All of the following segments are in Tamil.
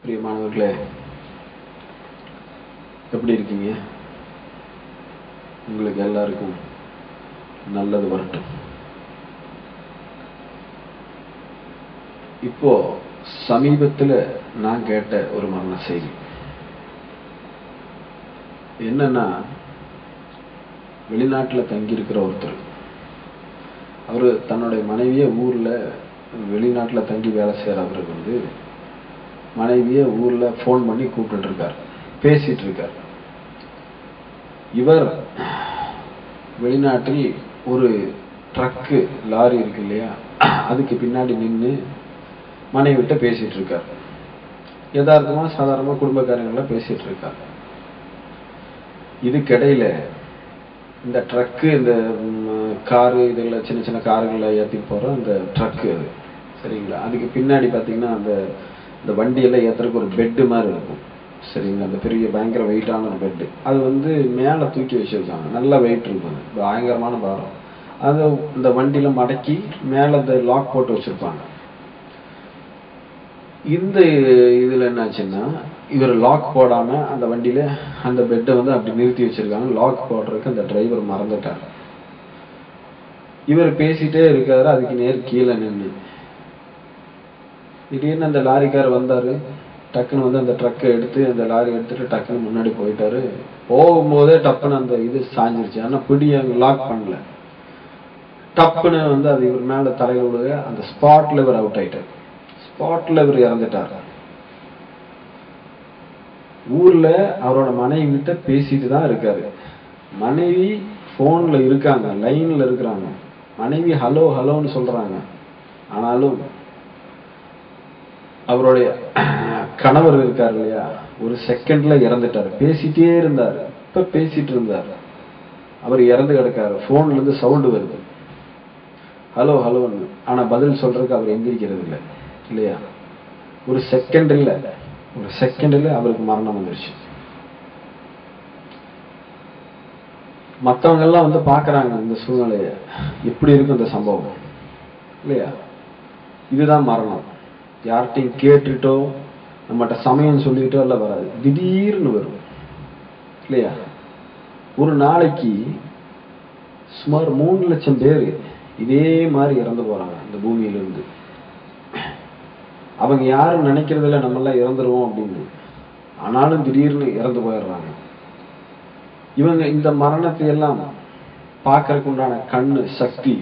பிரியமானவர்களே, எப்படி இருக்கீங்க? உங்களுக்கு எல்லாருக்கும் நல்லது வரட்டும். இப்போ சமீபத்தில் நான் கேட்ட ஒரு மரண செய்தி என்னன்னா, வெளிநாட்டில் தங்கியிருக்கிற ஒருத்தர், அவரு தன்னுடைய மனைவியை ஊர்ல வெளிநாட்டில் தங்கி வேலை செய்யறவருக்கு மனைவியை ஊர்ல போன் பண்ணி கூப்பிட்டு இருக்கார், பேசிட்டு இருக்கார். இவர் வெளிநாட்டில் ஒரு ட்ரக்கு லாரி இருக்கு இல்லையா, அதுக்கு பின்னாடி நின்று மனைவி விட்டு பேசிட்டு இருக்கார். யதார்த்தமா சாதாரணமா குடும்பக்காரங்கள பேசிட்டு இருக்கார். இதுக்கிடையில இந்த ட்ரக்கு, இந்த காரு, இதெல்லாம் சின்ன சின்ன காருகளை ஏற்றி போற அந்த ட்ரக்கு அது சரிங்களா, அதுக்கு பின்னாடி பாத்தீங்கன்னா அந்த வண்டியெல்லாம் ஏத்துறதுக்கு ஒரு பெட்டு மாதிரி இருக்கும் சரிங்களா, அந்த பெரிய பயங்கர வெயிட்டான ஒரு பெட்டு, அது மேல தூக்கி வச்சிருக்காங்க. நல்ல வெயிட் இருக்கும், பயங்கரமான பாரம். அது இந்த வண்டியில மடக்கி மேல அந்த லாக் போட்டு வச்சிருப்பாங்க. இந்த இதுல என்னாச்சுன்னா, இவர் லாக் போடாம அந்த வண்டியில அந்த பெட்டை அப்படி நிறுத்தி வச்சிருக்காங்க. லாக் போடுறதுக்கு அந்த டிரைவர் மறந்துட்டார். இவர் பேசிட்டே இருக்காரு, அதுக்கு நேர் கீழே நின்று திடீர்னு அந்த லாரிக்கார் வந்தாரு. டக்குன்னு அந்த ட்ரக்கை எடுத்து, அந்த லாரி எடுத்துட்டு டக்குன்னு முன்னாடி போயிட்டாரு. போகும்போதே டப்புன்னு அந்த இது சாஞ்சிருச்சு. ஆனா பிடி அங்க லாக் பண்ணல. டப்புன்னு அது இவர் மேல தலையில விழுக அந்த ஸ்பாட்ல இவர் அவுட் ஆயிட்டார். ஸ்பாட்ல இவர் இறந்துட்டார். ஊர்ல அவரோட மனைவி கிட்ட பேசிட்டு தான் இருக்காரு. மனைவி போன்ல இருக்காங்க, லைன்ல இருக்கிறாங்க. மனைவி ஹலோ ஹலோன்னு சொல்றாங்க. ஆனாலும் அவருடைய கணவர் இருக்காரு இல்லையா, ஒரு செகண்ட்ல இறந்துட்டாரு. பேசிட்டே இருந்தாரு, இப்ப பேசிட்டு இருந்தாரு, அவர் இறந்து கிடக்காரு. போன்ல இருந்து சவுண்ட் வருது, ஹலோ ஹலோன்னு. ஆனா பதில் சொல்றதுக்கு அவர் எந்திரிக்கிறது இல்லை இல்லையா. ஒரு செகண்ட்ல அவருக்கு மரணம் வந்துருச்சு. மற்றவங்க எல்லாம் பாக்குறாங்க இந்த சூழ்நிலைய, எப்படி இருக்கு இந்த சம்பவம் இல்லையா. இதுதான் மரணம். யார்கிட்டையும் கேட்டுட்டோ நம்மகிட்ட சமயம் சொல்லிட்டோ எல்லாம் வராது, திடீர்னு வரும் இல்லையா. ஒரு நாளைக்கு சுமார் 3 லட்சம் பேர் இதே மாதிரி இறந்து போறாங்க இந்த பூமியிலிருந்து. அவங்க யாரும் நினைக்கிறதில்ல நம்ம எல்லாம் இறந்துருவோம் அப்படின்னு, ஆனாலும் திடீர்னு இறந்து போயிடுறாங்க. இவங்க இந்த மரணத்தை எல்லாம் பார்க்கறதுக்கு உண்டான கண்ணு சக்தி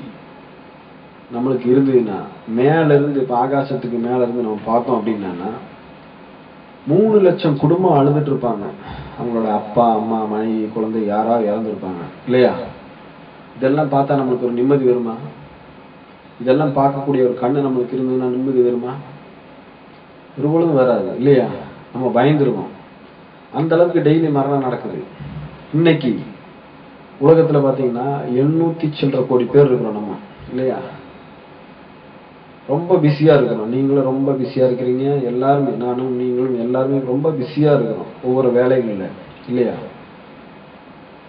நம்மளுக்கு இருந்ததுன்னா, மேல இருந்து இப்ப ஆகாசத்துக்கு மேல இருந்து நம்ம பார்த்தோம் அப்படின்னா 3 லட்சம் குடும்பம் அழுதுட்டு இருப்பாங்க. அவங்களோட அப்பா அம்மா மனைவி குழந்தை யாராவது இறந்துருப்பாங்க இல்லையா. இதெல்லாம் பார்த்தா நம்மளுக்கு ஒரு நிம்மதி வருமா? இதெல்லாம் பார்க்கக்கூடிய ஒரு கண்ணு நம்மளுக்கு இருந்ததுன்னா நிம்மதி வருமா? ஒரு பொழுதும் வராது இல்லையா. நம்ம பயந்துருவோம். அந்த அளவுக்கு டெய்லி மரணம் நடக்குது. இன்னைக்கு உலகத்துல பாத்தீங்கன்னா 800 சில்லற கோடி பேர் இருக்கிறோம் நம்ம இல்லையா. ரொம்ப பிஸியா இருக்கிறோம். நீங்களும் ரொம்ப பிஸியா இருக்கிறீங்க. எல்லாருமே, நானும் நீங்களும் எல்லாருமே ரொம்ப பிஸியா இருக்கிறோம் ஒவ்வொரு வேலைகள்ல இல்லையா.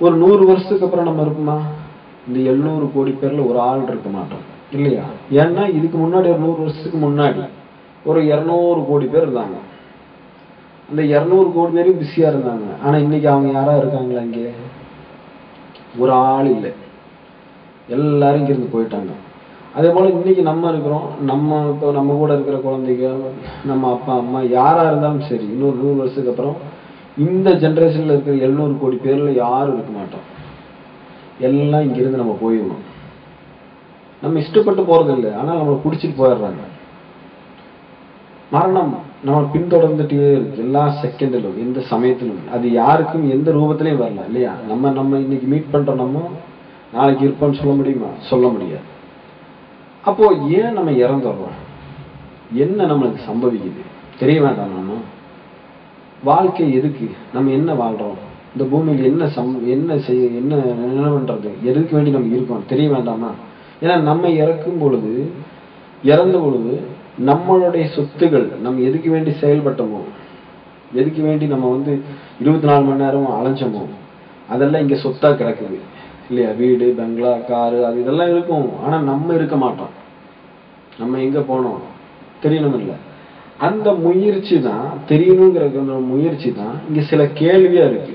ஒரு 100 வருஷத்துக்கு அப்புறம் நம்ம இருக்குமா? இந்த 700 கோடி பேர்ல ஒரு ஆள் இருக்க மாட்டோம் இல்லையா. ஏன்னா இதுக்கு முன்னாடி ஒரு 100 வருஷத்துக்கு முன்னாடி ஒரு 200 கோடி பேர் இருந்தாங்க. அந்த 200 கோடி பேரும் பிஸியா இருந்தாங்க. ஆனா இன்னைக்கு அவங்க யாரா இருக்காங்களா? இங்கே ஒரு ஆள் இல்லை, எல்லாரும் இங்கிருந்து போயிட்டாங்க. அதே போல இன்னைக்கு நம்ம இருக்கிறோம். இப்போ நம்ம கூட இருக்கிற குழந்தைங்க, நம்ம அப்பா அம்மா யாரா இருந்தாலும் சரி, இன்னொரு 100 வருஷத்துக்கு அப்புறம் இந்த ஜெனரேஷன்ல இருக்கிற 700 கோடி பேர்ல யாரும் இருக்க மாட்டோம். எல்லாம் இங்கிருந்து நம்ம போயிடணும். நம்ம இஷ்டப்பட்டு போறது இல்லை, ஆனா நம்ம குடிச்சிட்டு போயிடுறாங்க. மரணம் நம்ம பின்தொடர்ந்துட்டே இருக்கு எல்லா செகண்டிலும், எந்த சமயத்திலும். அது யாருக்கும் எந்த ரூபத்திலையும் வரல இல்லையா. நம்ம இன்னைக்கு மீட் பண்றோம், நம்ம நாளைக்கு இருப்போம்னு சொல்ல முடியுமா? சொல்ல முடியாது. அப்போ ஏன் நம்ம இறந்துடுறோம்? என்ன நம்மளுக்கு சம்பவிக்குது தெரிய வேண்டாம். நம்ம வாழ்க்கை எதுக்கு? நம்ம என்ன வாழ்றோம்? இந்த பூமியில் என்ன பண்றது? எதுக்கு வேண்டி நம்ம இருக்கோம் தெரிய வேண்டாமா? ஏன்னா நம்ம இறந்த பொழுது நம்மளுடைய சொத்துகள், நம்ம எதுக்கு வேண்டி செயல்பட்டோமோ, எதுக்கு வேண்டி நம்ம 24 மணி நேரம் அலைஞ்சோமோ, அதெல்லாம் இங்க சொத்தா கிடக்குது இல்லையா. வீடு, பங்களா, காரு, அது இதெல்லாம் இருக்கும். ஆனா நம்ம இருக்க மாட்டோம். நம்ம எங்க போனோம் தெரியணும் இல்லை. அந்த முயற்சி தான், தெரியணுங்கிற முயற்சி தான் இங்க சில கேள்வியா இருக்கு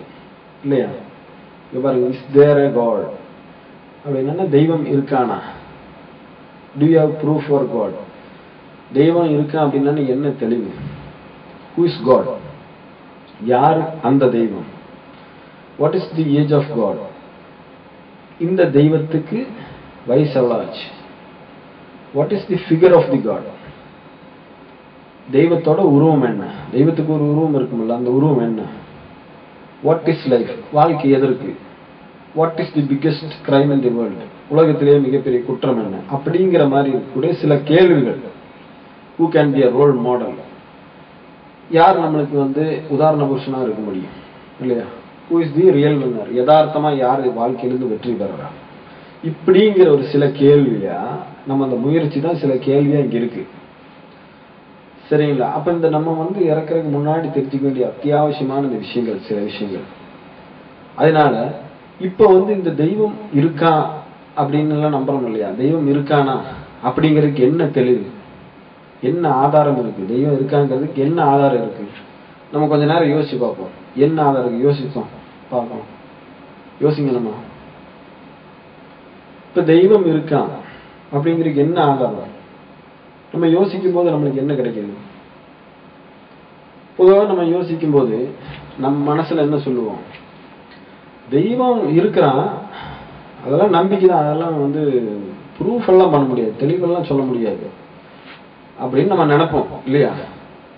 இல்லையா? இங்க பாருங்க, இஸ் தேர் எ காட் அப்படின்னா தெய்வம் இருக்கானா? Do you have proof for God? தெய்வம் இருக்கா அப்படின்னா என்ன தெளிவு? Who is God? யார் அந்த தெய்வம்? What is the age of God? இந்த தெய்வத்துக்கு வயசு எவ்வளவு ஆச்சு? What is the figure of the God? தெய்வத்தோட உருவம் என்ன? தெய்வத்துக்கு ஒரு உருவம் இருக்கும்ல, அந்த உருவம் என்ன? What is life? வாழ்க்கை எதற்கு? What is the biggest crime in the world? உலகத்திலேயே மிகப்பெரிய குற்றம் என்ன? அப்படிங்கிற மாதிரி கூட சில கேள்விகள். Who can be a role model? யார் நம்மளுக்கு உதாரண புருஷனா இருக்க முடியும் இல்லையா? Who is the real winner? யதார்த்தமா யார் வாழ்க்கையிலிருந்து வெற்றி பெறறா? இப்படிங்கிற ஒரு சில கேள்வியா நம்ம அந்த முயற்சி தான் சில கேள்வியா இங்க இருக்கு. சரிங்களா? அப்ப இந்த நம்ம இறக்குறதுக்கு முன்னாடி தெரிஞ்சுக்க வேண்டிய அத்தியாவசியமான இந்த விஷயங்கள், சில விஷயங்கள். அதனால இப்ப இந்த தெய்வம் இருக்கா அப்படின்னு எல்லாம் நம்புறோம் இல்லையா? தெய்வம் இருக்கானா அப்படிங்கிறதுக்கு என்ன தெளிவு, என்ன ஆதாரம் இருக்கு? தெய்வம் இருக்காங்கிறதுக்கு என்ன ஆதாரம் இருக்கு? நம்ம கொஞ்ச நேரம் யோசிச்சு பார்ப்போம். என்ன ஆதாரம் இருக்கு? யோசிப்போம், பார்ப்போம். யோசிங்க. நம்ம இப்ப தெய்வம் இருக்கா அப்படிங்கிறதுக்கு என்ன ஆதாரம்? நம்ம யோசிக்கும் போது நம்மளுக்கு என்ன கிடைக்குது? பொதுவாக நம்ம யோசிக்கும் போது நம்ம மனசுல என்ன சொல்லுவோம்? தெய்வம் இருக்கிறான், அதெல்லாம் நம்பிக்கை தான், அதெல்லாம் ப்ரூஃப் எல்லாம் பண்ண முடியாது, தெளிவெல்லாம் சொல்ல முடியாது அப்படின்னு நம்ம நினைப்போம் இல்லையா?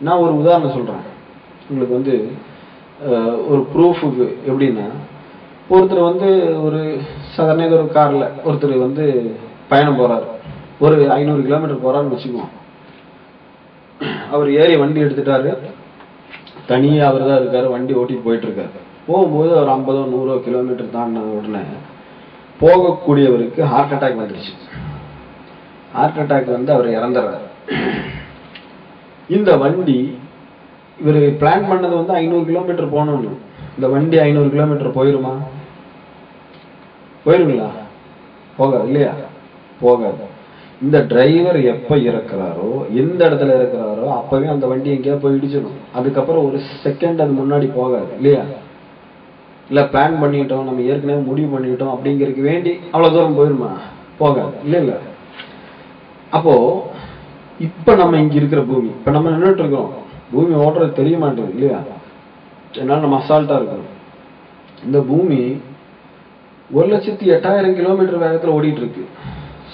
நான் ஒரு உதாரணம் சொல்றேன் உங்களுக்கு. ஒரு ப்ரூஃபுக்கு எப்படின்னா, ஒருத்தர் ஒரு சாதாரண ஒரு கார்ல ஒருத்தர் பயணம் போறாரு, ஒரு 500 கிலோமீட்டர் போறாருன்னு வச்சுக்குவோம். அவர் ஏறி வண்டி எடுத்துட்டாரு, தனியா அவர் தான் இருக்காரு, வண்டி ஓட்டிட்டு போயிட்டு இருக்காரு. போகும்போது ஒரு 50-100 கிலோமீட்டர் தாண்டின உடனே போகக்கூடியவருக்கு ஹார்ட் அட்டாக் வந்துருச்சு. ஹார்ட் அட்டாக் அவர் இறந்துறாரு. இந்த வண்டி இவர் பிளான் பண்ணது 500 கிலோமீட்டர் போகணும்னு. இந்த வண்டி 500 கிலோமீட்டர் போயிருமா? போயிருங்களா? போகாது இல்லையா? போகாது. இந்த டிரைவர் எப்ப இறக்குறாரோ, எந்த இடத்துல இறக்குறாரோ அப்பவே அந்த வண்டி எங்கேயா போய் இடிச்சிடும். அதுக்கப்புறம் ஒரு செகண்ட் அது முன்னாடி போகாது இல்லையா? இல்ல பிளான் பண்ணிட்டோம், நம்ம ஏற்கனவே முடிவு பண்ணிட்டோம் அப்படிங்கிறதுக்கு வேண்டி அவ்வளவு தூரம் போயிருமா? போகாது இல்ல இல்ல. அப்போ இப்ப நம்ம இங்க இருக்கிற பூமி, இப்ப நம்ம நின்றுட்டு இருக்கிறோம், பூமி ஓட்டுறது தெரிய மாட்டேங்குது இல்லையா? அதனால நம்ம அசால்ட்டா இருக்கிறோம். இந்த பூமி 1,08,000 கிலோமீட்டர் வேகத்துல ஓடிட்டு இருக்கு,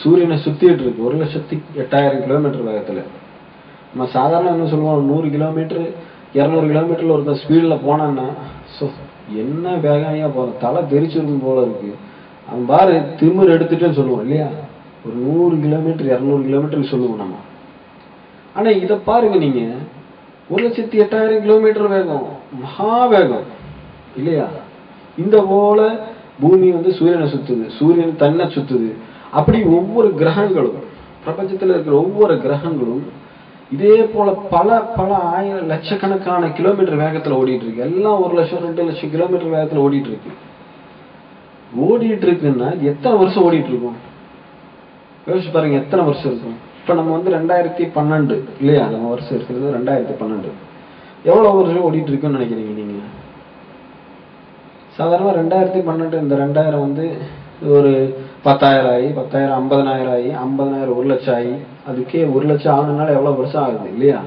சூரியனை சுத்திட்டு இருக்கு 1,08,000 கிலோமீட்டர் வேகத்துல. நம்ம சாதாரண என்ன சொல்லுவோம், 100 கிலோமீட்டர் 200 கிலோமீட்டர்ல ஒருத்தர் ஸ்பீட்ல போனான்னா என்ன வேகையா போற, தலை தெரிச்சிருக்கும் போல இருக்கு, அவன் பாரு திமிர் எடுத்துட்டேன்னு சொல்லுவோம் இல்லையா? ஒரு 100 கிலோமீட்டர் 200 கிலோமீட்டர் சொல்லுவோம் நம்ம. ஆனா இத பாருங்க, நீங்க 1,08,000 கிலோமீட்டர் வேகம், மகா வேகம் இல்லையா? இந்த போல பூமி சூரியனை சுத்துது, சூரியன் தன்னை சுத்துது. அப்படி ஒவ்வொரு கிரகங்களும், பிரபஞ்சத்தில் இருக்கிற ஒவ்வொரு கிரகங்களும் இதே போல பல பல ஆயிரம் லட்சக்கணக்கான கிலோமீட்டர் வேகத்துல ஓடிட்டு இருக்கு. எல்லாம் 1 லட்சம் 2 லட்சம் கிலோமீட்டர் வேகத்துல ஓடிட்டு இருக்கு. ஓடிட்டு இருக்குன்னா எத்தனை வருஷம் ஓடிட்டு இருக்கும் யோசிச்சு பாருங்க. எத்தனை வருஷம் இருக்கும்? இப்ப நம்ம 2012 இல்லையா? நம்ம வருஷம் இருக்கிறது 2012. எவ்வளவு வருஷம் ஓடிட்டு இருக்குன்னு நினைக்கிறீங்க நீங்க? சாதாரணமா 2012 இந்த 2000 ஒரு 10,000 ஆகி 10,000 50,000 ஆகி 50,000 1 லட்சம் ஆகி, அதுக்கே 1 லட்சம் ஆகணும்னால எவ்வளவு வருஷம் ஆகுது இல்லையா?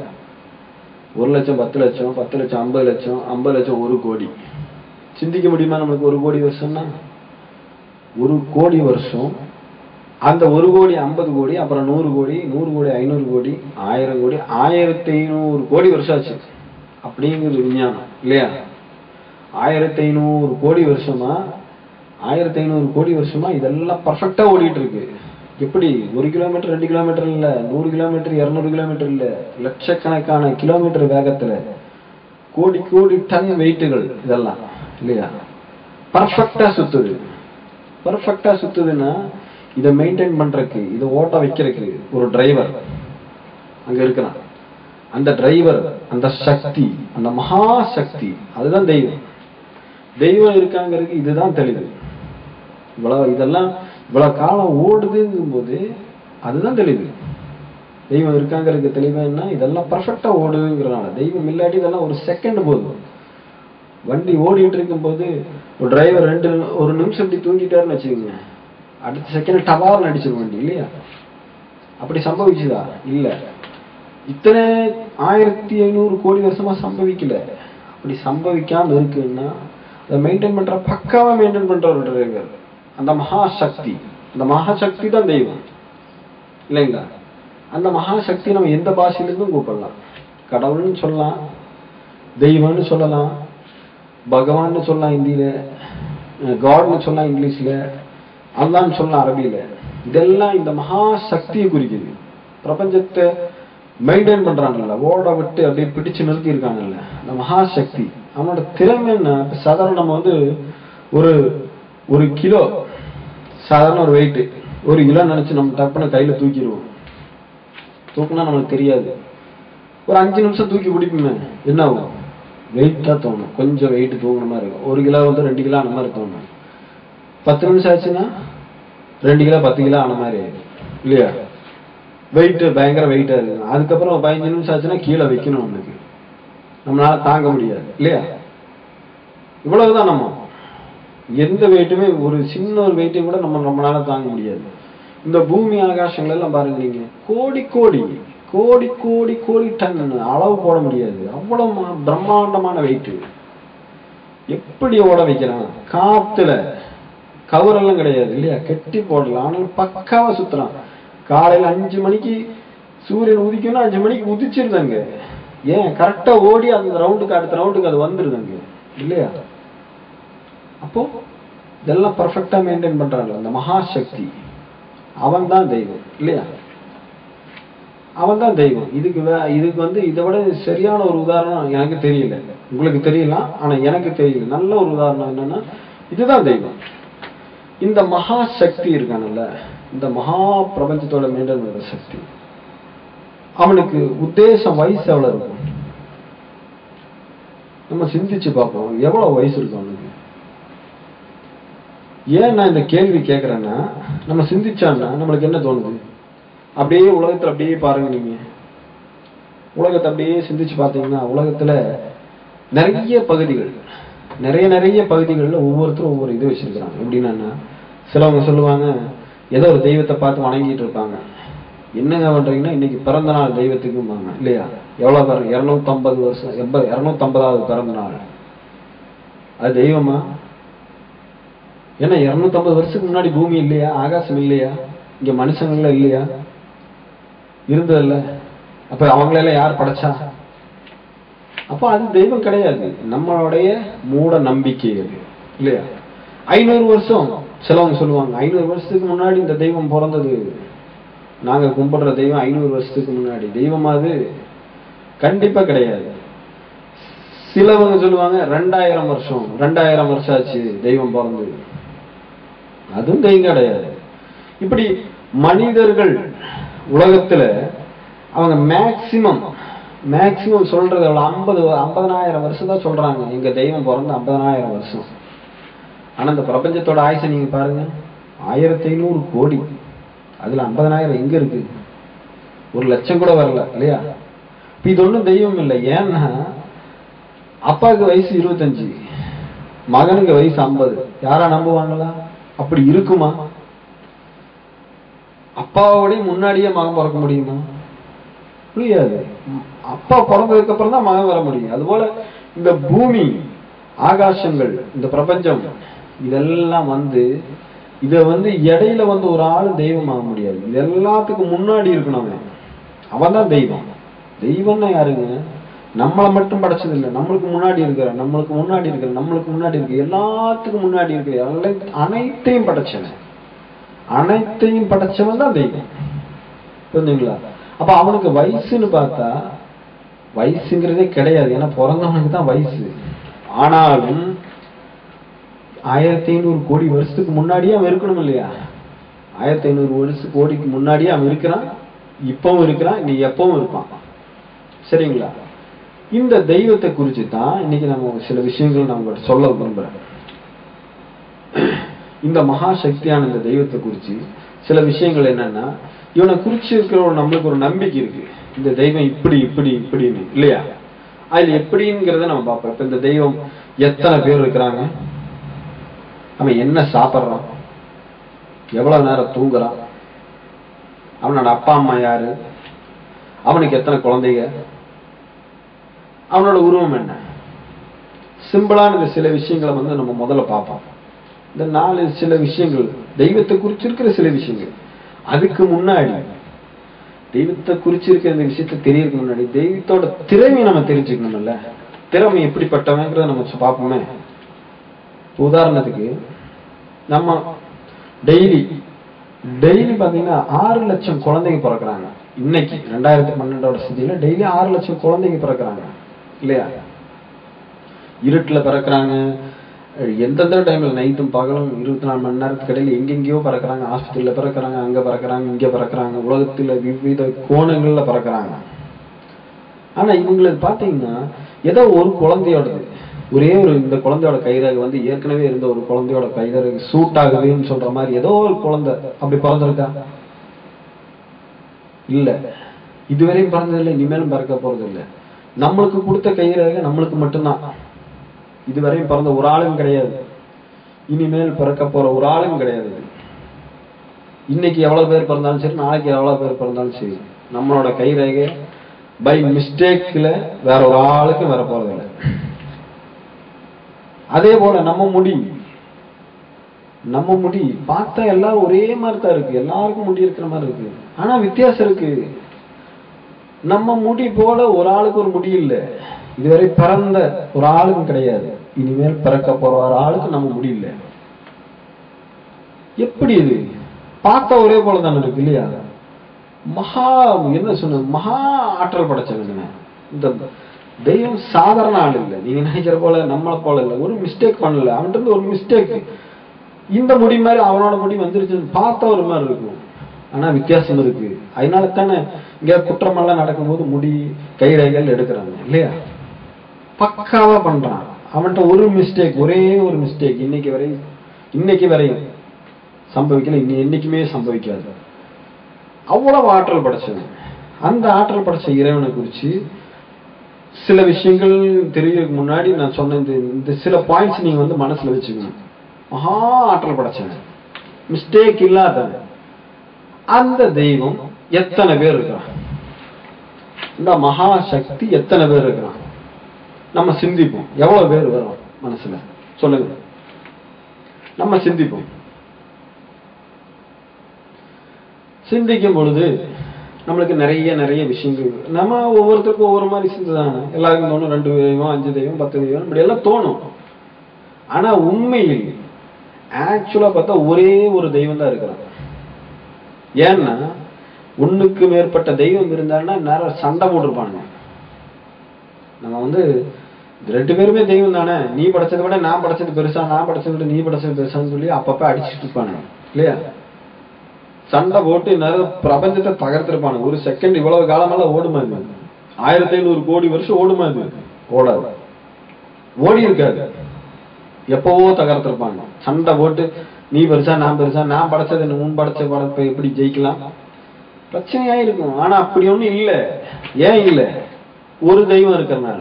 1 லட்சம் 10 லட்சம் 10 லட்சம் 50 லட்சம் 50 லட்சம் 1 கோடி. சிந்திக்க முடியுமா நம்மளுக்கு 1 கோடி வருஷம்னா? 1 கோடி வருஷம். அந்த 1 கோடி 50 கோடி, அப்புறம் 100 கோடி 100 கோடி 500 கோடி 1000 கோடி 1500 கோடி வருஷம் ஆச்சு அப்படிங்கிறது விஞ்ஞானம் இல்லையா? 1500 கோடி வருஷமா 1500 கோடி வருஷமா இதெல்லாம் பர்ஃபெக்டா ஓடிட்டு இருக்கு. எப்படி? 1 கிலோமீட்டர் 2 கிலோமீட்டர் இல்ல, 100 கிலோமீட்டர் 200 கிலோமீட்டர் இல்ல, லட்சக்கணக்கான கிலோமீட்டர் வேகத்துல, கோடி கோடி டன் வெயிட்டுகள் இதெல்லாம் இல்லையா? பர்ஃபெக்டா சுத்துது. பர்ஃபெக்டா சுத்துதுன்னா இதை மெயின்டைன் பண்றதுக்கு, இதை ஓட்ட வைக்கிறதுக்கு ஒரு டிரைவர் அங்க இருக்கிறான். அந்த டிரைவர், அந்த சக்தி, அந்த மகா சக்தி, அதுதான் தெய்வம். தெய்வம் இருக்காங்கிறதுக்கு இதுதான் தெளிவு. இதெல்லாம் இவ்வளவு காலம் ஓடுதுங்கும் போது அதுதான் தெளிவு. தெய்வம் இருக்காங்கிறதுக்கு தெளிவா என்ன, இதெல்லாம் பர்ஃபெக்டா ஓடுதுங்கிறனால. தெய்வம் இல்லாட்டி இதெல்லாம் ஒரு செகண்ட் போதும். வண்டி ஓடிட்டு இருக்கும் போது ஒரு டிரைவர் ஒரு நிமிஷம் இப்படி தூங்கிட்டாருன்னு வச்சுக்கோங்க, அடுத்த செகண்ட் டபார்னு அடிச்சிடும் வண்டி, இல்லையா? அப்படி சம்பவிச்சுதா? இல்ல. இத்தனை 1500 கோடி வருஷமா சம்பவிக்கல. அப்படி சம்பவிக்காம இருக்குன்னா அதை மெயின்டைன் பண்ற, பக்காவா மெயின்டைன் பண்ற ஒரு டிரைவர், அந்த மகாசக்தி. அந்த மகாசக்தி தான் தெய்வம், இல்லைங்களா? அந்த மகாசக்தி நம்ம எந்த பாஷையிலிருந்தும் கூப்பிடலாம். கடவுள்னு சொல்லலாம், தெய்வம்னு சொல்லலாம், பகவான்னு சொல்லலாம் ஹிந்தியில, காட்னு சொல்லலாம் இங்கிலீஷ்ல, அல்லான்னு சொல்லலாம் அரபியில. இதெல்லாம் இந்த மகாசக்தியை குறிக்குது. பிரபஞ்சத்தை மெயின்டைன் பண்றாங்கல்ல, ஓட விட்டு அப்படியே பிடிச்சு நிறுத்தி இருக்காங்கல்ல, அந்த மகாசக்தி. அவனோட திறமை என்ன? சாதாரண நம்ம வந்து ஒரு கிலோ சாதாரண ஒரு வெயிட், 1 கிலோ நினைச்சு நம்ம டப்புன்னு கையில தூக்கிடுவோம். தூக்குனா நம்மளுக்கு தெரியாது. ஒரு 5 நிமிஷம் தூக்கி பிடிப்புமே, என்ன ஆகும்? வெயிட்டா தோணும், கொஞ்சம் வெயிட் தூங்குற மாதிரி இருக்கும். 1 கிலோ வந்து 2 கிலோ ஆன மாதிரி தோணும். 10 நிமிஷம் ஆச்சுன்னா 2 கிலோ 10 கிலோ ஆன மாதிரி ஆயிடும், இல்லையா? வெயிட் பயங்கர வெயிட்டா இருக்கு. அதுக்கப்புறம் 15 நிமிஷம் ஆச்சுன்னா கீழே வைக்கணும், அவனுக்கு நம்மளால தாங்க முடியாது, இல்லையா? இவ்வளவுதான். நம்ம எந்த வெயிட்டுமே, ஒரு சின்ன ஒரு வெயிட்டையும் கூட நம்மளால தாங்க முடியாது. இந்த பூமி ஆகாசங்கள் எல்லாம் பாருங்க, நீங்க கோடி கோடி கோடி கோடி கோடி டன் அளவு போட முடியாது, அவ்வளவு பிரம்மாண்டமான வெயிட். எப்படி ஓட வைக்கிறான்? காத்துல கவரெல்லாம் கிடையாது, இல்லையா? கெட்டி போடலாம், ஆனாலும் பக்காவா சுத்துறான். காலையில 5 மணிக்கு சூரியன் உதிக்கணும், 5 மணிக்கு உதிச்சிருந்தாங்க. ஏன்? கரெக்டா ஓடி அந்த ரவுண்டுக்கு அடுத்த ரவுண்டுக்கு அது வந்துருந்தாங்க, இல்லையா? அப்போ இதெல்லாம் பர்ஃபெக்டா மெயின்டைன் பண்றாங்க அந்த மகாசக்தி. அவன் தான் தெய்வம், இல்லையா? அவன் தான் தெய்வம். இதுக்கு வந்து இதை விட சரியான ஒரு உதாரணம் எனக்கு தெரியல, உங்களுக்கு தெரியலாம், ஆனா எனக்கு தெரியல. நல்ல ஒரு உதாரணம் என்னன்னா, இதுதான் தெய்வம். இந்த மகாசக்தி இருக்கானல்ல, இந்த மகா பிரபஞ்சத்தோட மெயின்டைன் பண்ற சக்தி, அவனுக்கு உத்தேசம் வயசு எவ்வளவு இருக்கும்? நம்ம சிந்திச்சு பார்ப்போம், எவ்வளவு வயசு இருக்கும் அவனுக்கு? ஏன் நான் இந்த கேள்வி கேட்கிறேன்னா, நம்ம சிந்திச்சான்னா நம்மளுக்கு என்ன தோணுது? அப்படியே உலகத்துல அப்படியே பாருங்க, நீங்க உலகத்தை அப்படியே சிந்திச்சு பார்த்தீங்கன்னா, உலகத்துல நிறைய பகுதிகள், நிறைய பகுதிகளில் ஒவ்வொருத்தரும் ஒவ்வொரு இது வச்சிருக்கிறாங்க. எப்படின்னா, சிலவங்க சொல்லுவாங்க ஏதோ ஒரு தெய்வத்தை பார்த்து வணங்கிட்டு இருப்பாங்க. என்னங்க பண்றீங்கன்னா, இன்னைக்கு பிறந்த நாள் தெய்வத்துக்கும்பாங்க, இல்லையா? எவ்வளவு பாருங்க, 250 வருஷம், 250வது பிறந்த நாள். அது தெய்வமா? ஏன்னா 250 வருஷத்துக்கு முன்னாடி பூமி இல்லையா? ஆகாசம் இல்லையா? இங்க மனுஷங்கள்ல இல்லையா? இருந்ததில்ல. அப்ப அவங்களெல்லாம் யார் படைச்சா? அப்ப அது தெய்வம் கிடையாது, நம்மளுடைய மூட நம்பிக்கைகள், இல்லையா? 500 வருஷம் சிலவங்க சொல்லுவாங்க, 500 வருஷத்துக்கு முன்னாடி இந்த தெய்வம் பிறந்தது, நாங்க கும்பிடுற தெய்வம் 500 வருஷத்துக்கு முன்னாடி. தெய்வம் அது கண்டிப்பா கிடையாது. சிலவங்க சொல்லுவாங்க 2000 வருஷம் ஆச்சு தெய்வம் பிறந்தது, அதுவும் தெய்வம் கிடையாது. இப்படி மனிதர்கள் உலகத்துல அவங்க மேக்சிமம் சொல்றது 50,000 வருஷம் தான் சொல்றாங்க, எங்க தெய்வம் பிறந்து 50,000 வருஷம். ஆனா இந்த பிரபஞ்சத்தோட ஆயுசை நீங்க பாருங்க, 1500 கோடி. அதுல 50,000 எங்க இருக்கு? 1,00,000 கூட வரல, இல்லையா? இது ஒண்ணும் தெய்வம் இல்லை. ஏன்னா அப்பாவுக்கு வயசு 25, மகனுக்கு வயசு 50. யாரா நம்புவாங்களா? அப்படி இருக்குமா? அப்பாவோட முன்னாடியே மகன் பிறக்க முடியுமா? முடியாது. அப்பா பிறந்ததுக்கு அப்புறம் தான் மகன் வர முடியும். அதுபோல இந்த பூமி ஆகாசங்கள், இந்த பிரபஞ்சம், இதெல்லாம் வந்து இதை வந்து இடையில வந்து ஒரு ஆள் தெய்வம் ஆக முடியாது. இது எல்லாத்துக்கும் முன்னாடி இருக்கணும், அவன் தான் தெய்வம். தெய்வம்னா யாருங்க? நம்மளை மட்டும் படைச்சது இல்லை, நம்மளுக்கு முன்னாடி இருக்கிற எல்லாத்துக்கும் முன்னாடி இருக்கிற அனைத்தையும் படைச்சவன் தான் தெய்வம். புரிஞ்சுங்களா? அப்ப அவனுக்கு வயசுன்னு பார்த்தா வயசுங்கிறதே கிடையாது, ஏன்னா பிறந்தவனுக்கு தான் வயசு. ஆனாலும் 1500 கோடி வருஷத்துக்கு முன்னாடியே அவன் இருக்கணும், இல்லையா? 1500 கோடிக்கு முன்னாடியே அவன் இருக்கிறான், இப்பவும் இருக்கிறான், நீ எப்பவும் இருப்பான். சரிங்களா? இந்த தெய்வத்தை குறித்து தான் இன்னைக்கு நம்ம சில விஷயங்கள் நம்ம சொல்ல விரும்புறேன். இந்த மகாசக்தியான இந்த தெய்வத்தை குறித்து சில விஷயங்கள் என்னன்னா, இவனை குறிச்சு இருக்கிற நம்மளுக்கு ஒரு நம்பிக்கை இருக்கு, இந்த தெய்வம் இப்படி இப்படி இப்படின்னு இல்லையா? அதுல எப்படிங்கிறத நம்ம பார்ப்போம். இப்ப இந்த தெய்வம் எத்தனை பேர் இருக்கிறாங்க, அவன் என்ன சாப்பிட்றான், எவ்வளவு நேரம் தூங்குறான், அவனோட அப்பா அம்மா யாரு, அவனுக்கு எத்தனை குழந்தைங்க, அவனோட உருவம் என்ன, சிம்பிளான இந்த சில விஷயங்களை நம்ம முதல்ல பார்ப்போம். இந்த 4 சில விஷயங்கள் தெய்வத்தை குறிச்சிருக்கிற சில விஷயங்கள். அதுக்கு முன்னாடி தெய்வத்தை குறிச்சிருக்கிற இந்த விஷயத்தை தெரியறதுக்கு முன்னாடி தெய்வத்தோட திறமையை நம்ம தெரிஞ்சுக்கணும்ல. திறமை எப்படிப்பட்டவங்கிறத நம்ம பார்ப்போமே. உதாரணத்துக்கு நம்ம டெய்லி பாத்தீங்கன்னா 6 லட்சம் குழந்தைங்க பிறக்கிறாங்க. இன்னைக்கு 2012 ஸ்திதியில டெய்லி 6 லட்சம் குழந்தைங்க பிறக்கிறாங்க இல்லையா? இருட்டுல பிறக்கிறாங்க, எந்தெந்த டைம்ல நைட்டும் பகலும் 24 மணி நேரத்துக்கு இடையில எங்கெங்கயோ பறக்கிறாங்க. ஹாஸ்பிட்டல்ல பிறக்கிறாங்க, அங்க பறக்கிறாங்க, இங்க பறக்கிறாங்க, உலகத்துல விவித கோணங்கள்ல பறக்கிறாங்க. ஆனா இவங்களுக்கு பாத்தீங்கன்னா ஏதோ ஒரு குழந்தையோடது, ஒரே ஒரு இந்த குழந்தையோட கைரேகை ஏற்கனவே இருந்த ஒரு குழந்தையோட கைரேகை சூட் ஆகுதுன்னு சொல்ற மாதிரி ஏதோ ஒரு குழந்தை அப்படி பிறந்திருக்கா? இல்ல, இதுவரையும் பிறந்ததில்லை, இனிமேலும் பிறக்க போறது இல்லை. நம்மளுக்கு கொடுத்த கைரேகை நம்மளுக்கு மட்டும்தான். இதுவரையும் பிறந்த ஒரு ஆளும் கிடையாது, இனிமேல் பிறக்க போற ஒரு ஆளும் கிடையாது. இன்னைக்கு எவ்வளவு பேர் பிறந்தாலும் சரி, நாளைக்கு எவ்வளவு பேர் பிறந்தாலும் சரி, நம்மளோட கைரேகை பை மிஸ்டேக்ல வேற ஒரு ஆளுக்கும் வர போறதில்லை. அதே போல நம்ம முடி பார்த்தா எல்லாம் ஒரே மாதிரி தான் இருக்கு, எல்லாருக்கும் முடி இருக்கிற மாதிரி இருக்கு. ஆனா வித்தியாசம் இருக்கு. நம்ம முடி போல ஒரு ஆளுக்கு ஒரு முடி இல்லை, இதுவரை பிறந்த ஒரு ஆளுக்கும் கிடையாது, இனிமேல் பிறக்க போற ஒரு ஆளுக்கு நம்ம முடி இல்லை. எப்படி இது? பார்த்தா ஒரே போலதானே இருக்கு இல்லையா? என்ன சொன்ன மகா ஆற்றல் படைச்சவங்க. இந்த தெய்வம் சாதாரண ஆள் இல்லை, நீங்க நினைக்கிற போல நம்மளை போல இல்லை. ஒரு மிஸ்டேக் பண்ணல, அவன்கிட்ட ஒரு மிஸ்டேக், இந்த முடி மாதிரி அவனோட முடி வந்துருச்சு, பார்த்தா ஒரு மாதிரி இருக்கும், ஆனா வித்தியாசம் இருக்கு. அதனால தானே இங்க குற்றமெல்லாம் நடக்கும்போது முடி கைரேகைகள் எடுக்கிறாங்க இல்லையா? பக்காவா பண்றான். அவன்கிட்ட ஒரு மிஸ்டேக், ஒரே ஒரு மிஸ்டேக் இன்னைக்கு வரையும் சம்பவிக்கல, என்னைக்குமே சம்பவிக்காது. அவ்வளவு ஆற்றல் படைச்சவன். அந்த ஆற்றல் படைச்ச இறைவனை குறிச்சு சில விஷயங்கள் தெரியறதுக்கு முன்னாடி நான் சொன்ன இந்த சில பாயிண்ட்ஸ் நீங்க மனசுல வச்சுக்கணும். மகா ஆற்றல் படைச்சவன், மிஸ்டேக் இல்லாதவன். அந்த தெய்வம் எத்தனை பேர் இருக்கிறான், இந்த மகா சக்தி எத்தனை பேர் இருக்கிறான், நம்ம சிந்திப்போம். எவ்வளவு பேர் வரும் மனசுல சொல்லுங்க, நம்ம சிந்திப்போம். சிந்திக்கும் பொழுது நம்மளுக்கு நிறைய விஷயங்கள், நம்ம ஒவ்வொருத்தருக்கும் ஒவ்வொரு மாதிரி சிந்ததானே. எல்லாருக்கும் தோணும் 2 தெய்வம் 5 தெய்வம் 10 தெய்வம் இப்படி எல்லாம் தோணும். ஆனா உண்மையில் ஆக்சுவலா பார்த்தா ஒரே ஒரு தெய்வம் தான் இருக்கிறான். ஏன்னா ஒண்ணுக்கு மேற்பட்ட தெய்வம் இருந்தாங்கன்னா நேரம் சண்டை போட்டிருப்பானுங்க. நம்ம 2 பேருமே தெய்வம் தானே, நீ படைச்சதை விட நான் படைச்சது பெருசா, நான் படைச்சதை விட நீ படைச்சது பெருசான்னு சொல்லி அப்பப்ப அடிச்சுட்டு இருப்பானுங்க இல்லையா? சண்டை போட்டு நிறைய பிரபஞ்சத்தை தகர்த்திருப்பானுங்க. ஒரு செகண்ட் இவ்வளவு காலமெல்லாம் ஓடுமா? 1500 கோடி வருஷம் ஓடுமா? இது ஓடாது, ஓடி இருக்காது. எப்பவோ தகர்த்திருப்பாங்க. சண்டை போட்டு நீ பெருசா நான் பெருசா, நான் படைச்சது முன் படைச்ச படைப்பை எப்படி ஜெயிக்கலாம், பிரச்சனையா இருக்கும். ஆனா அப்படி ஒண்ணும் இல்லை. ஏன் இல்லை? ஒரு தெய்வம் இருக்கிறதுனால.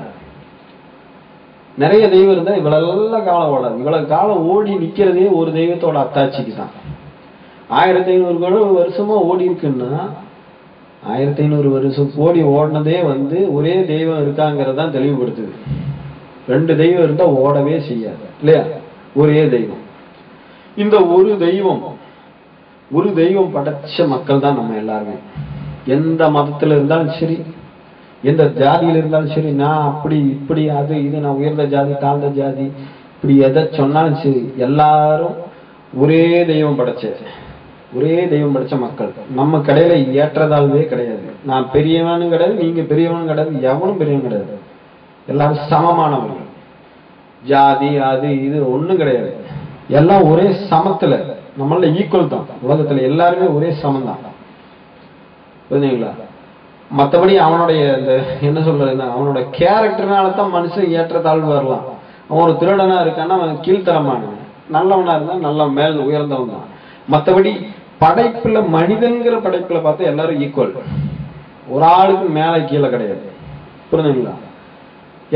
நிறைய தெய்வம் இருந்தா இவ்வளவு காலம் ஓடாது. இவ்வளவு காலம் ஓடி நிக்கிறதே ஒரு தெய்வத்தோட அத்தாட்சிக்கு தான். 1500 வருஷமா ஓடி இருக்குன்னா 1500 வருஷம் கோடி ஓடினதே ஒரே தெய்வம் இருக்காங்கிறதான் தெளிவுபடுத்துது. 2 தெய்வம் இருந்தா ஓடவே செய்யாது இல்லையா? ஒரே தெய்வம். இந்த ஒரு தெய்வம் படைச்ச மக்கள் தான் நம்ம எல்லாருமே. எந்த மதத்துல இருந்தாலும் சரி, எந்த ஜாதியில இருந்தாலும் சரி, நான் அப்படி இப்படி அது இது, நான் உயர்ந்த ஜாதி தாழ்ந்த ஜாதி இப்படி எதை சொன்னாலும் சரி, எல்லாரும் ஒரே தெய்வம் படைச்ச மக்கள். நம்ம கடையில ஏற்றதாழ்வே கிடையாது. நான் பெரியவனும் கிடையாது, நீங்க பெரியவனும் கிடையாது, எவனும் பெரியவன் கிடையாது. எல்லாரும் சமமானவர்கள். ஜாதி அது இது ஒண்ணும் கிடையாது. எல்லாம் ஒரே சமத்துல, நம்மள ஈக்குவல் தான். உலகத்துல எல்லாருமே ஒரே சமம் தான். புரியுதுங்களா? மற்றபடி அவனுடைய இந்த என்ன சொல்றது, அவனோட கேரக்டர்னால தான் மனுஷன் ஏற்றத்தாழ்வு வரலாம். அவன் ஒரு திருடனா இருக்கான்னா அவன் கீழ்த்தரமானவன், நல்லவனா இருந்தா நல்ல மேல் உயர்ந்தவன் தான். மற்றபடி படைப்புல மனிதன்கிற படைப்புல பார்த்தா எல்லாரும் ஈக்குவல். ஒரு ஆளுக்கு மேல கீழே கிடையாது. புரிஞ்சுங்களா?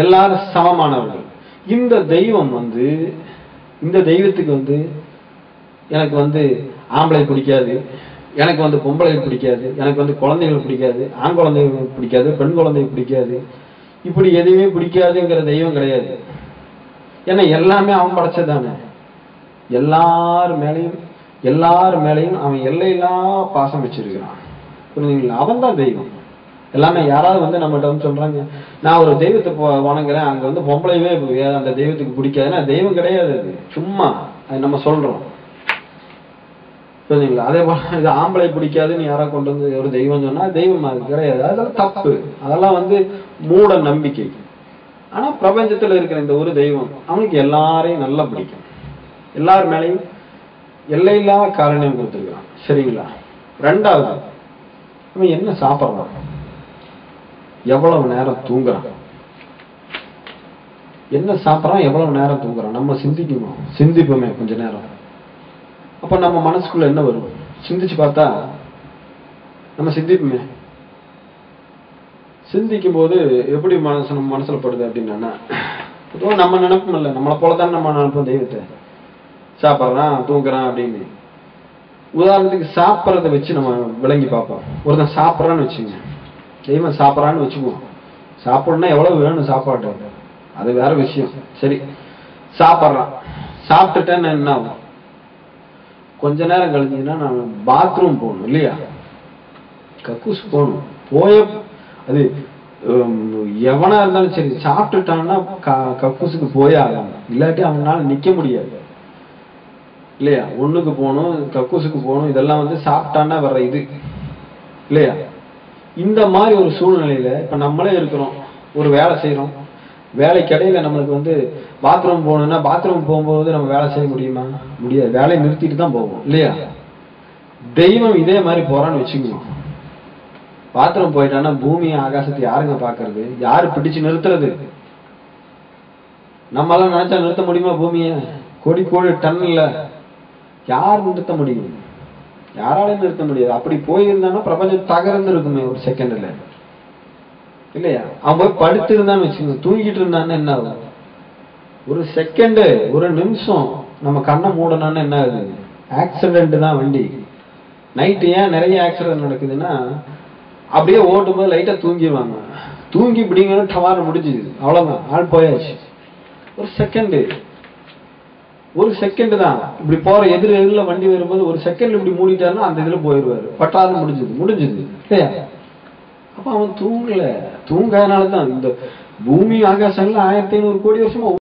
எல்லாரும் சமமானவர்கள். இந்த தெய்வம் இந்த தெய்வத்துக்கு எனக்கு ஆம்பளை பிடிக்காது, எனக்கு பொம்பளை பிடிக்காது, எனக்கு குழந்தைகள் பிடிக்காது, ஆண் குழந்தைகள் பிடிக்காது, பெண் குழந்தைகள் பிடிக்காது, இப்படி எதுவுமே பிடிக்காதுங்கிற தெய்வம் கிடையாது. ஏன்னா எல்லாமே அவன் படைச்சதானே. எல்லார் மேலையும் அவன் எல்லையில்லா பாசம் வச்சிருக்கிறான். புரிஞ்சுங்களா? அவன் தான் தெய்வம். எல்லாமே யாராவது நம்மகிட்ட சொல்றாங்க, நான் ஒரு தெய்வத்தை வணங்குறேன், அங்க பொம்பளையுமே அந்த தெய்வத்துக்கு பிடிக்காதுன்னா தெய்வம் கிடையாது. அது சும்மா அது நம்ம சொல்றோம். புரிஞ்சுங்களா? அதே போல இது ஆம்பளை பிடிக்காதுன்னு யாராவது கொண்டு வந்து ஒரு தெய்வம் சொன்னா தெய்வம் அது கிடையாது. அதெல்லாம் தப்பு. அதெல்லாம் மூட நம்பிக்கை. ஆனா பிரபஞ்சத்துல இருக்கிற இந்த ஒரு தெய்வம் அவனுக்கு எல்லாரையும் நல்லா பிடிக்கும். எல்லார் மேலையும் எல்லையில்லா காரணியம் கொடுத்துருக்கான். சரிங்களா? ரெண்டாவது, அவன் என்ன சாப்பிட்றான், எவ்வளவு நேரம் தூங்குறான், என்ன சாப்பிட்றான், எவ்வளவு நேரம் தூங்குறான், நம்ம சிந்திப்போமே கொஞ்ச நேரம். அப்ப நம்ம மனசுக்குள்ள என்ன வரும்? சிந்திச்சு பார்த்தா நம்ம சிந்திப்போமே. சிந்திக்கும் போது எப்படி நம்ம மனசுல படுது அப்படின்னா, பொதுவாக நம்ம நினைப்போம் இல்லை, நம்மளை போலத்தானே நம்ம நினைப்போம் தெய்வத்தை. சாப்பிட்றான் தூங்குறான் அப்படின்னு. உதாரணத்துக்கு சாப்பிட்றத வச்சு நம்ம விளங்கி பார்ப்போம். ஒருத்தன் சாப்பிட்றான்னு வச்சுங்க, தெய்வம் சாப்பிட்றான்னு வச்சுக்குவோம். சாப்பிடணும்னா எவ்வளவு வேணும் சாப்பாடு, அது வேற விஷயம். சரி, சாப்பிட்றான். சாப்பிட்டுட்டேன்னு என்ன ஆகும்? கொஞ்ச நேரம் கழிஞ்சுன்னா நான் பாத்ரூம் போகணும் இல்லையா, கக்கூஸ் போகணும். அது எவனா இருந்தாலும் சரி, சாப்பிட்டுட்டான்னா கக்கூசுக்கு போயே ஆகணும். இல்லாட்டி அவனால நிக்க முடியாது இல்லையா? ஒண்ணுக்கு போகணும், கக்கூசுக்கு போகணும். இதெல்லாம் சாப்பிட்டான்னா வர்ற இது இல்லையா? இந்த மாதிரி ஒரு சூழ்நிலையில இப்ப நம்மளே இருக்கிறோம், ஒரு வேலை செய்யறோம். வேலைக்கு இடையில நம்மளுக்கு பாத்ரூம் போகணும்னா பாத்ரூம் போகும்போது நம்ம வேலை செய்ய முடியுமா? முடியாது. வேலையை நிறுத்திட்டு தான் போவோம் இல்லையா? தெய்வம் இதே மாதிரி போறான்னு வச்சுக்குவோம். பாத்ரூம் போயிட்டான்னா பூமி ஆகாசத்தை யாருங்க பாக்குறது, யாரு பிடிச்சு நிறுத்துறது? நம்மளாம் நினைச்சா நிறுத்த முடியுமா பூமியை? கோடி டன் இல்ல, யார் நிறுத்த முடியும்? யாராலையும் நிறுத்த முடியாது. அப்படி போயிருந்தானா பிரபஞ்சம் தகர்ந்து இருக்குமே ஒரு செகண்ட்ல இல்லையா? அவன் போய் படுத்து இருந்தான்னு வச்சுக்கோங்க, தூங்கிட்டு இருந்தான்னு என்ன ஆகும்? ஒரு செகண்ட், ஒரு நிமிஷம் நம்ம கண்ணை மூடணும்னு என்ன ஆகுது? ஆக்சிடென்ட் தான் வண்டி. நைட்டு ஏன் நிறைய ஆக்சிடென்ட் நடக்குதுன்னா, அப்படியே ஓட்டும் போது லைட்டா தூங்கிடுவாங்க. தூங்கி பிடிங்கன்னு டவார முடிஞ்சுது, அவ்வளவுதான், ஆள் போயாச்சு. ஒரு செகண்ட் தான். இப்படி போற எதிரில் வண்டி வரும்போது ஒரு செகண்ட் இப்படி மூடிட்டாருன்னா அந்த இதுல போயிடுவாரு, பட்டாலும் முடிஞ்சது இல்லையா? அப்ப அவன் தூங்காதனாலதான் இந்த பூமி ஆகாசம்ல 1500 கோடி வருஷமா